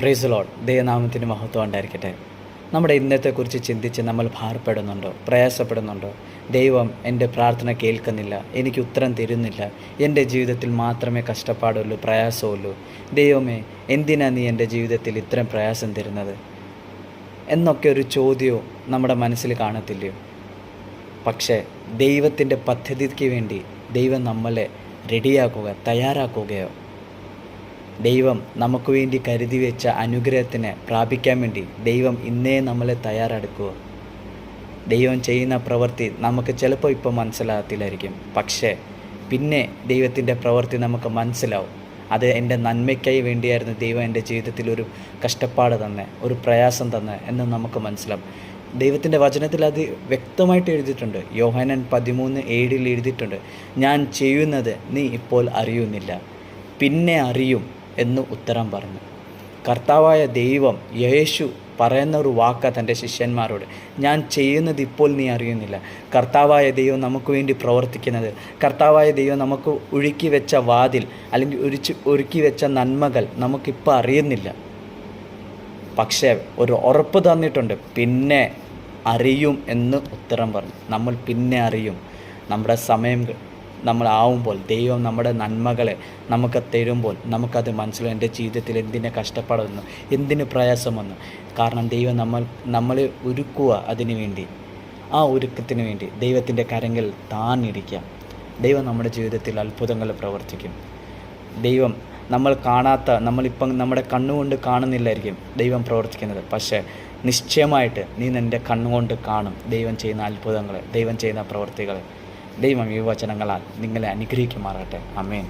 Praise Lord. ദൈവനാമത്തിന് മഹത്വം ഉണ്ടായിരിക്കട്ടെ. നമ്മുടെ ഇന്നത്തെക്കുറിച്ച് ചിന്തിച്ച് നമ്മൾ ഭാരപ്പെടുന്നുണ്ടോ, പ്രയാസപ്പെടുന്നുണ്ടോ? ദൈവം എൻ്റെ പ്രാർത്ഥന കേൾക്കുന്നില്ല, എനിക്ക് ഉത്തരം തരുന്നില്ല, എൻ്റെ ജീവിതത്തിൽ മാത്രമേ കഷ്ടപ്പാടുള്ളൂ, പ്രയാസമുള്ളൂ. ദൈവമേ, എന്തിനാ നീ എൻ്റെ ജീവിതത്തിൽ ഇത്രയും പ്രയാസം തരുന്നത് എന്നൊക്കെ ഒരു ചോദ്യവും നമ്മുടെ മനസ്സിൽ കാണത്തില്ലയോ? പക്ഷേ ദൈവത്തിൻ്റെ പദ്ധതിക്ക് വേണ്ടി ദൈവം നമ്മളെ തയ്യാറാക്കുകയോ? ദൈവം നമുക്ക് വേണ്ടി കരുതി വെച്ച അനുഗ്രഹത്തിനെ പ്രാപിക്കാൻ വേണ്ടി ദൈവം ഇന്നേ നമ്മളെ തയ്യാറെടുക്കുക. ദൈവം ചെയ്യുന്ന പ്രവൃത്തി നമുക്ക് ചിലപ്പോൾ ഇപ്പോൾ മനസ്സിലാകത്തില്ലായിരിക്കും, പക്ഷേ പിന്നെ ദൈവത്തിൻ്റെ പ്രവൃത്തി നമുക്ക് മനസ്സിലാവും. അത് എൻ്റെ നന്മയ്ക്കായി വേണ്ടിയായിരുന്നു ദൈവം എൻ്റെ ജീവിതത്തിൽ ഒരു കഷ്ടപ്പാട് തന്നെ, ഒരു പ്രയാസം തന്നെ എന്ന് നമുക്ക് മനസ്സിലാവും. ദൈവത്തിൻ്റെ വചനത്തിൽ അത് വ്യക്തമായിട്ട് എഴുതിയിട്ടുണ്ട്. യോഹന്നാൻ 13:7 എഴുതിയിട്ടുണ്ട്, ഞാൻ ചെയ്യുന്നത് നീ ഇപ്പോൾ അറിയുന്നില്ല, പിന്നെ അറിയും എന്ന് ഉത്തരം പറഞ്ഞു. കർത്താവായ ദൈവം യേശു പറയുന്ന ഒരു വാക്ക തൻ്റെ ശിഷ്യന്മാരോട്, ഞാൻ ചെയ്യുന്നത് ഇപ്പോൾ നീ അറിയുന്നില്ല. കർത്താവായ ദൈവം നമുക്ക് വേണ്ടി പ്രവർത്തിക്കുന്നത്, കർത്താവായ ദൈവം നമുക്ക് ഒരുക്കി വെച്ച വാതിൽ അല്ലെങ്കിൽ ഒരുക്കി വെച്ച നന്മകൾ നമുക്കിപ്പോൾ അറിയുന്നില്ല. പക്ഷേ ഒരു ഉറപ്പ് തന്നിട്ടുണ്ട്, പിന്നെ അറിയും എന്ന് ഉത്തരം പറഞ്ഞു. നമ്മൾ പിന്നെ അറിയും. നമ്മുടെ സമയം നമ്മളാവുമ്പോൾ, ദൈവം നമ്മുടെ നന്മകളെ നമുക്ക് തരുമ്പോൾ നമുക്കത് മനസ്സിലാവും. എൻ്റെ ജീവിതത്തിൽ എന്തിനെ കഷ്ടപ്പാടുന്നു, എന്തിന് പ്രയാസം വന്നു. കാരണം ദൈവം നമ്മളെ ഒരുക്കുക അതിനു വേണ്ടി. ആ ഒരുക്കത്തിന് വേണ്ടി ദൈവത്തിൻ്റെ കരങ്ങളിൽ താണിരിക്കാം. ദൈവം നമ്മുടെ ജീവിതത്തിൽ അത്ഭുതങ്ങൾ പ്രവർത്തിക്കും. ദൈവം നമ്മൾ കാണാത്ത, നമ്മളിപ്പം നമ്മുടെ കണ്ണുകൊണ്ട് കാണുന്നില്ലായിരിക്കും ദൈവം പ്രവർത്തിക്കുന്നത്, പക്ഷേ നിശ്ചയമായിട്ട് നീ നിൻ്റെ കണ്ണുകൊണ്ട് കാണും ദൈവം ചെയ്യുന്ന അത്ഭുതങ്ങൾ, ദൈവം ചെയ്യുന്ന പ്രവൃത്തികൾ. ദൈവം ഈ വചനങ്ങളാൽ നിങ്ങളെ അനുഗ്രഹിക്കുമാറാട്ടെ. ആമേൻ.